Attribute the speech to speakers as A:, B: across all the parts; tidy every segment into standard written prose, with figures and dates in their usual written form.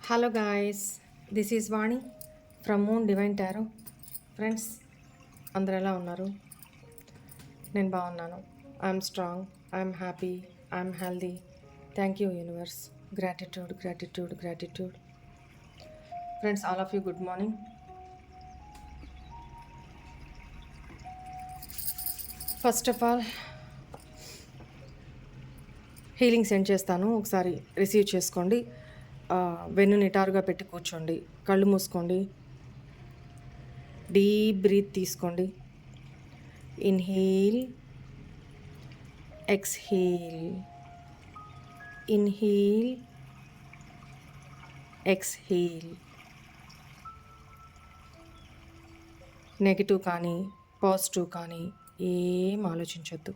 A: Hello guys, this is Vani from moon divine tarot. Friends, అందరు ఎలా ఉన్నారు? నేను బాగున్నాను. I'm strong, I'm happy, I'm healthy. Thank you universe. Gratitude, gratitude, gratitude. Friends, all of you good morning. First of all healing send చేస్తాను, ఒకసారి receive చేసుకోండి. వెన్ను నిటారుగా పెట్టి కూర్చోండి, కళ్ళు మూసుకోండి, డీప్ బ్రీత్ తీసుకోండి. Inhale, exhale, inhale, exhale. Negative కానీ పాజిటివ్ కానీ ఏం ఆలోచించొద్దు.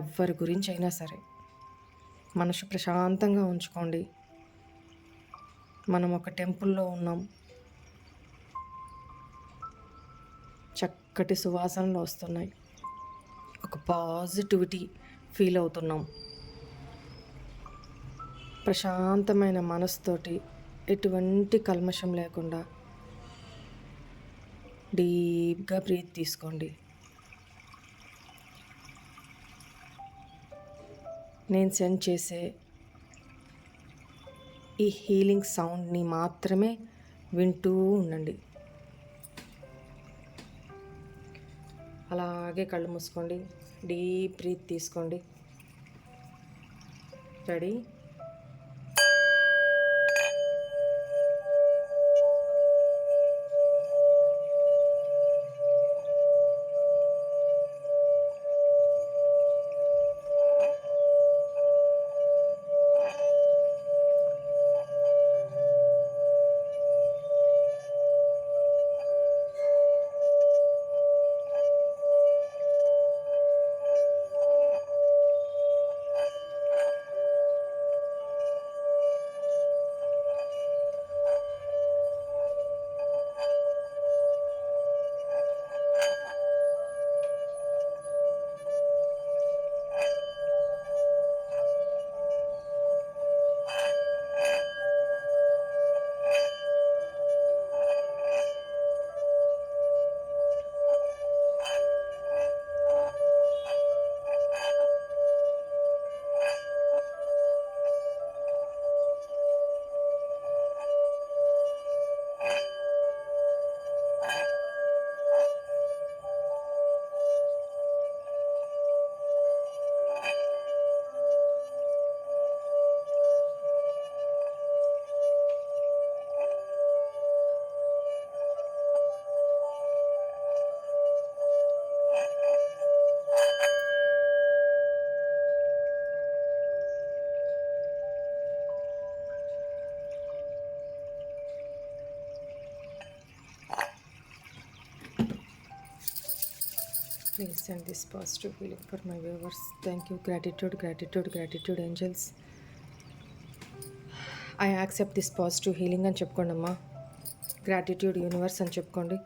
A: ఎవ్వరి గురించి అయినా సరే మనసు ప్రశాంతంగా ఉంచుకోండి. మనం ఒక టెంపుల్లో ఉన్నాం, చక్కటి సువాసనలు వస్తున్నాయి, ఒక పాజిటివిటీ ఫీల్ అవుతున్నాం. ప్రశాంతమైన మనసుతోటి, ఎటువంటి కల్మషం లేకుండా డీప్గా బ్రీత్ తీసుకోండి. నేను సెండ్ చేసే ఈ హీలింగ్ సౌండ్ని మాత్రమే వింటూ ఉండండి. అలాగే కళ్ళు మూసుకోండి, డీప్ బ్రీత్ తీసుకోండి. Ready? Please send this positive feeling for my viewers. Thank you. Gratitude, gratitude, gratitude, angels. I accept this positive healing అని చెప్పుకోండి అమ్మా. గ్రాటిట్యూడ్ యూనివర్స్ అని చెప్పుకోండి.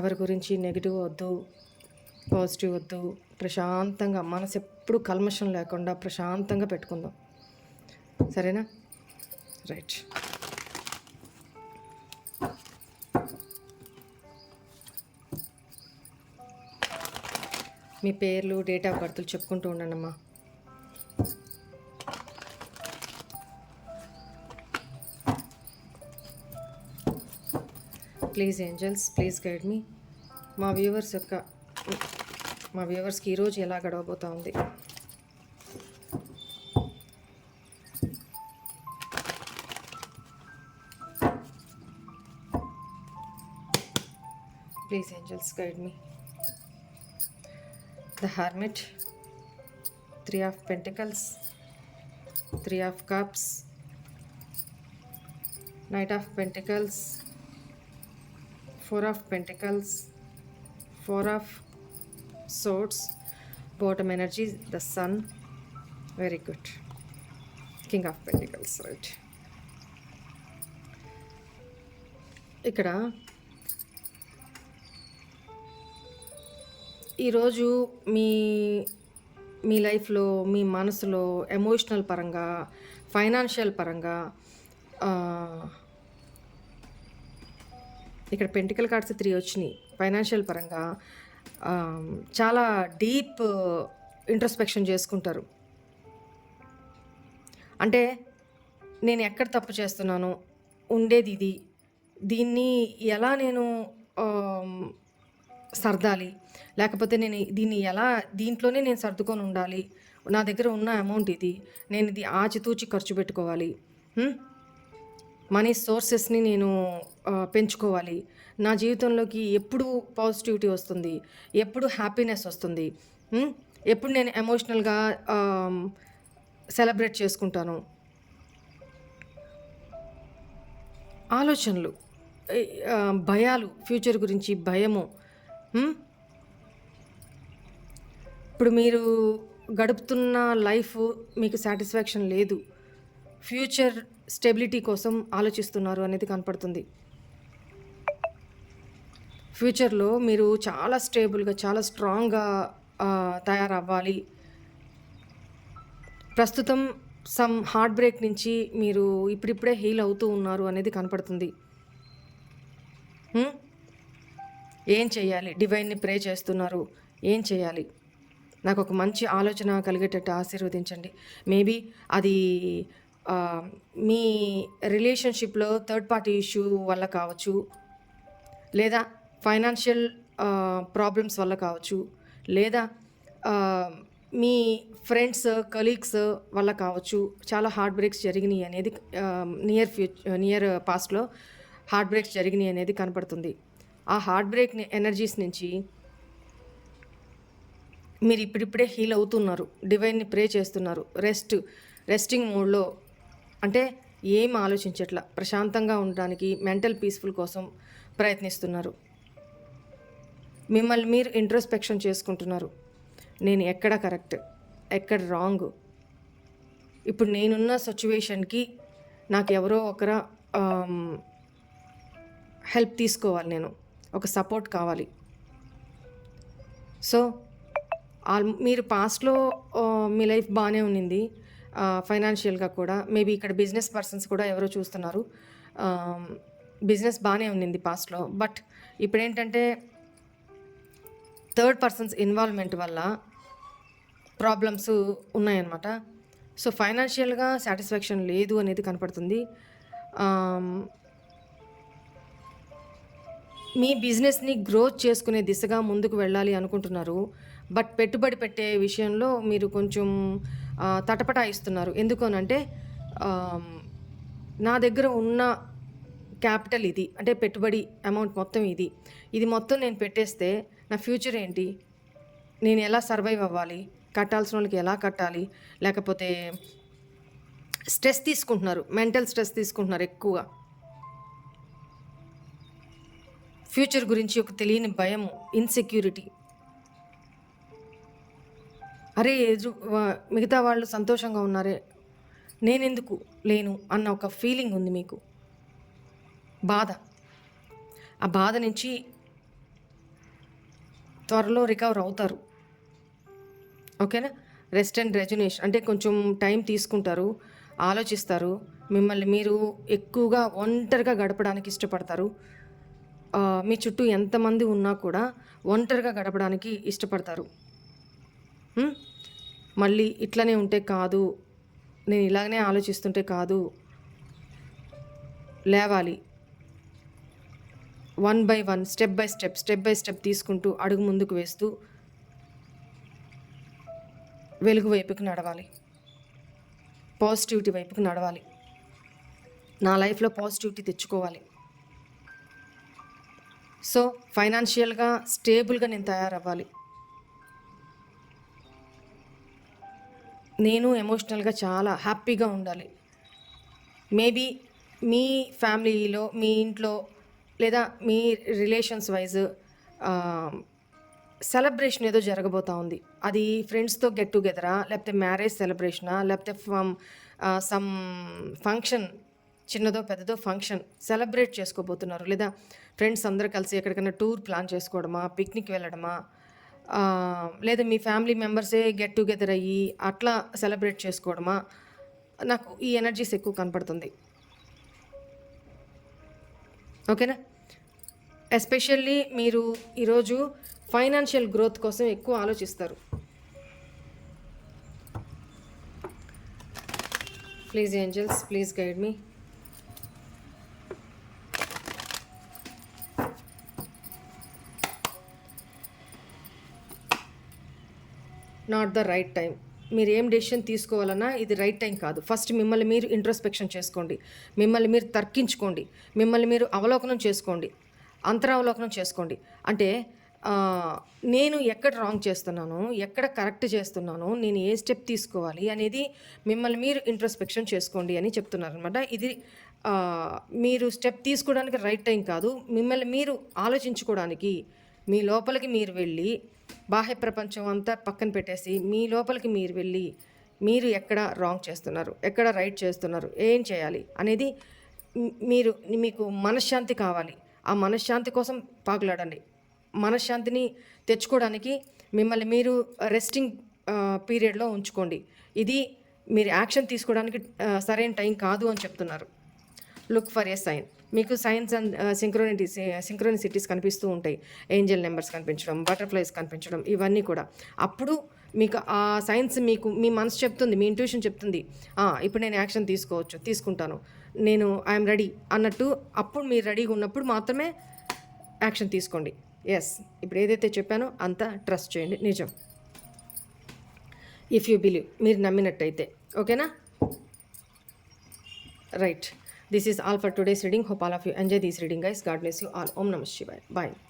A: ఎవరి గురించి నెగిటివ్ వద్దు, పాజిటివ్ వద్దు. ప్రశాంతంగా మనసు ఎప్పుడు కల్మషం లేకుండా ప్రశాంతంగా పెట్టుకుందాం, సరేనా? రైట్. మీ పేర్లు, డేట్ ఆఫ్ బర్త్లు చెప్పుకుంటూ ఉండండమ్మా. ప్లీజ్ ఏంజల్స్, ప్లీజ్ గైడ్ మీ. మా వ్యూవర్స్కి ఈరోజు ఎలా గడవబోతా ఉంది? Please angels, guide me. The Hermit, 3 of Pentacles, 3 of Cups, Knight of Pentacles, 4 of Pentacles, 4 of Swords, bottom energy, the Sun. Very good. King of Pentacles, right? ఇక్కడ ఈరోజు మీ మీ లైఫ్‌లో, మీ మనసులో, emotional పరంగా, ఫైనాన్షియల్ పరంగా ఆహ్, ఇక్కడ పెంటికల్ కార్డ్స్ 3 వచ్చినియి. ఫైనాన్షియల్ పరంగా ఆహ్, చాలా డీప్ ఇంట్రోస్పెక్షన్ చేసుకుంటారు. అంటే నేను ఎక్కడ తప్పు చేస్తున్నాను? ఉండేదిది. దీన్ని ఎలా నేను ఆహ్, సర్దాలి? లేకపోతే నేను దీన్ని ఎలా దీంట్లోనే నేను సర్దుకొనుండాలి. నా దగ్గర ఉన్న అమౌంట్ ఇది. నేనిది ఆచితూచి ఖర్చు పెట్టుకోవాలి. హ్మ్. మనీ సోర్సెస్‌ని నేను పెంచుకోవాలి. నా జీవితంలోకి ఎప్పుడు పాజిటివిటీ వస్తుంది? ఎప్పుడు హ్యాపీనెస్ వస్తుంది? హ్మ్. ఎప్పుడు నేను ఎమోషనల్‌గా ఆహ్, సెలబ్రేట్ చేసుకుంటాను. ఆలోచనలు, ఎ భయాలు, ఫ్యూచర్ గురించి భయము. హ్మ్. ఇప్పుడు మీరు గడుపుతున్న లైఫ్ మీకు సాటిస్ఫాక్షన్ లేదు. ఫ్యూచర్ స్టెబిలిటీ కోసం ఆలోచిస్తున్నారు అనేది కనపడుతుంది. ఫ్యూచర్‌లో మీరు చాలా స్టేబుల్‌గా, చాలా స్ట్రాంగ్‌గా తయారవ్వాలి. ప్రస్తుతం సమ్ హార్ట్ బ్రేక్ నుంచి మీరు ఇప్పుడిప్పుడే హీల్ అవుతూ ఉన్నారు అనేది కనపడుతుంది. హ్మ్. ఏం చేయాలి? డివైన్‌ని ప్రే చేస్తున్నారు. ఏం చేయాలి? నాకొక మంచి ఆలోచన కలిగేటట్టు ఆశీర్వదించండి. మేబీ అది ఆహ్, మీ రిలేషన్‌షిప్‌లో థర్డ్ పార్టీ ఇష్యూ వల్ల కావచ్చు. లేదా ఫైనాన్షియల్ ప్రాబ్లమ్స్ వల్ల కావచ్చు. లేదా ఆహ్, మీ ఫ్రెండ్స్, కలీగ్స్ వల్ల కావచ్చు. చాలా హార్ట్ బ్రేక్స్ జరిగినియి అనేది నియర్ పాస్ట్‌లో హార్ట్ బ్రేక్స్ జరిగినియి అనేది కనపడుతుంది. ఆ హార్ట్ బ్రేక్ ఎనర్జీస్ నుంచి మీరు ఇప్పుడిప్పుడే హీల్ అవుతున్నారు. డివైన్‌ని ప్రే చేస్తున్నారు. రెస్టింగ్ మోడ్‌లో అంటే ఏం ఆలోచించట్ల. ప్రశాంతంగా ఉండడానికి మెంటల్ పీస్‌ఫుల్ కోసం ప్రయత్నిస్తున్నారు. మిమ్మల్ని మీరు ఇంట్రోస్పెక్షన్ చేసుకుంటున్నారు. నేను ఎక్కడ కరెక్ట్? ఎక్కడ రాంగ్? ఇప్పుడు నేనున్న సిట్యుయేషన్‌కి నాకు ఎవరో ఒకరు ఆహ్, హెల్ప్ తీసుకోవాలి నేను. ఒక సపోర్ట్ కావాలి. సో, మీరు పాస్ట్‌లో మీ లైఫ్ బానే ఉన్నింది. ఫైనాన్షియల్‌గా కూడా. మేబీ ఇక్కడ బిజినెస్ పర్సన్స్ కూడా ఎవరో చూస్తున్నారు. ఆహ్, బిజినెస్ బానే ఉన్నింది పాస్ట్‌లో. బట్ ఇప్పుడేంటంటే థర్డ్ పర్సన్స్ ఇన్వాల్వ్‌మెంట్ వల్ల ప్రాబ్లమ్స్ ఉన్నాయన్నమాట. సో, ఫైనాన్షియల్‌గా సాటిస్ఫాక్షన్ లేదు అనేది కనపడుతుంది. ఆహ్, మీ బిజినెస్‌ని గ్రోత్ చేసుకునే దిశగా ముందుకు వెళ్ళాలి అనుకుంటున్నారు. బట్ పెట్టుబడి పెట్టే విషయంలో మీరు కొంచెం తటపటాయిస్తున్నారు. ఎందుకు అనంటే ఆహ్, నా దగ్గర ఉన్న క్యాపిటల్ ఇది. అంటే పెట్టుబడి అమౌంట్ మొత్తం ఇది. ఇది మొత్తం నేను పెట్టేస్తే నా ఫ్యూచర్ ఏంటి? నేను ఎలా సర్వైవ్ అవ్వాలి? కట్టాల్సినోళ్ళకి ఎలా కట్టాలి? లేకపోతే స్ట్రెస్ తీసుకుంటున్నారు. మెంటల్ స్ట్రెస్ తీసుకుంటున్నారు ఎక్కువగా. ఫ్యూచర్ గురించి ఒక తెలియని భయము, ఇన్‌సెక్యూరిటీ. అరే! మిగతా వాళ్ళు సంతోషంగా ఉన్నారే, నేనెందుకు లేను అన్న ఒక ఫీలింగ్ ఉంది మీకు. బాధ. ఆ బాధ నుంచి త్వరలో రికవర్ అవుతారు. ఓకేనా? రెస్ట్ అండ్ రెజునేషన్ అంటే కొంచెం టైం తీసుకుంటారు, ఆలోచిస్తారు. మిమ్మల్ని మీరు ఎక్కువగా ఒంటరిగా గడపడానికి ఇష్టపడతారు. మీ చుట్టూ ఎంతమంది ఉన్నా కూడా ఒంటరిగా గడపడానికి ఇష్టపడతారు. హ్మ్. మళ్ళీ ఇట్లనే ఉంటే కాదు. నేను ఇలాగనే ఆలోచిస్తుంటే కాదు. లేవాలి. One by one, step by step తీసుకుంటూ అడుగు ముందుకు వేస్తూ వెలుగు వైపుకి నడవాలి. పాజిటివిటీ వైపుకి నడవాలి. నా లైఫ్‌లో పాజిటివిటీ తెచ్చుకోవాలి. సో, ఫైనాన్షియల్‌గా స్టేబుల్‌గా నేను తయారవ్వాలి. నేను ఎమోషనల్‌గా చాలా హ్యాపీగా ఉండాలి. మేబీ మీ ఫ్యామిలీలో, మీ ఇంట్లో లేదా మీ రిలేషన్స్ వైస్ సెలబ్రేషన్ ఏదో జరగబోతా ఉంది. అది ఫ్రెండ్స్‌తో గెట్ టుగెదరా? లేకపోతే మ్యారేజ్ సెలబ్రేషనా? లేకపోతే సమ్ ఫంక్షన్ చిన్నదో, పెద్దదో ఫంక్షన్ సెలబ్రేట్ చేసుకోబోతున్నారు. లేదా ఫ్రెండ్స్ అందరూ కలిసి ఎక్కడికైనా టూర్ ప్లాన్ చేసుకోవడమా? పిక్నిక్ వెళ్ళడమా? లేదా మీ ఫ్యామిలీ మెంబర్సే గెట్ టుగెదర్ అయ్యి అట్లా సెలబ్రేట్ చేసుకోవడమా, నాకు ఈ ఎనర్జీస్ ఎక్కువ కనపడుతుంది. ఓకేనా? ఎస్పెషల్లీ మీరు ఈరోజు ఫైనాన్షియల్ గ్రోత్ కోసం ఎక్కువ ఆలోచిస్తారు. Please angels, please guide me. Not the right time. మీరు ఏం డెసిషన్ తీసుకోవాలన్నా ఇది రైట్ టైం కాదు. ఫస్ట్ మిమ్మల్ని మీరు ఇంట్రోస్పెక్షన్ చేసుకోండి, మిమ్మల్ని మీరు తర్కించుకోండి, మిమ్మల్ని మీరు అవలోకనం చేసుకోండి, అంతరావలోకనం చేసుకోండి. అంటే నేను ఎక్కడ రాంగ్ చేస్తున్నాను, ఎక్కడ కరెక్ట్ చేస్తున్నాను, నేను ఏ స్టెప్ తీసుకోవాలి అనేది మిమ్మల్ని మీరు ఇంట్రోస్పెక్షన్ చేసుకోండి అని చెప్తున్నారు అనమాట. ఇది మీరు స్టెప్ తీసుకోవడానికి రైట్ టైం కాదు, మిమ్మల్ని మీరు ఆలోచించుకోవడానికి, మీ లోపలికి మీరు వెళ్ళి బాహ్య ప్రపంచం అంతా పక్కన పెట్టేసి మీ లోపలికి మీరు వెళ్ళి మీరు ఎక్కడ రాంగ్ చేస్తున్నారు, ఎక్కడ రైట్ చేస్తున్నారు, ఏం చేయాలి అనేది మీకు మనశ్శాంతి కావాలి. ఆ మనశ్శాంతి కోసం పాకులాడండి. మనశ్శాంతిని తెచ్చుకోవడానికి మిమ్మల్ని మీరు రెస్టింగ్ పీరియడ్లో ఉంచుకోండి. ఇది మీరు యాక్షన్ తీసుకోవడానికి సరైన టైం కాదు అని చెప్తున్నారు. Look for a sign. మీకు సైన్స్ అండ్ సింక్రోనిసిటీస్ కనిపిస్తూ ఉంటాయి. ఏంజల్ నెంబర్స్ కనిపించడం, బటర్ఫ్లైస్ కనిపించడం, ఇవన్నీ కూడా. అప్పుడు మీకు ఆ సైన్స్ మీకు మీ మనసు చెప్తుంది, మీ ఇంట్యూషన్ చెప్తుంది, ఇప్పుడు నేను యాక్షన్ తీసుకోవచ్చు, తీసుకుంటాను, నేను ఐఎమ్ రెడీ అన్నట్టు. అప్పుడు మీరు రెడీగా ఉన్నప్పుడు మాత్రమే యాక్షన్ తీసుకోండి. ఎస్, ఇప్పుడు ఏదైతే చెప్పానో అంతా ట్రస్ట్ చేయండి, నిజం. ఇఫ్ యూ బిలీవ్, మీరు నమ్మినట్టయితే. ఓకేనా? Right. This is all for today's reading. Hope all of you enjoy this reading, guys. God bless you all. Om Namah Shivaya. Bye.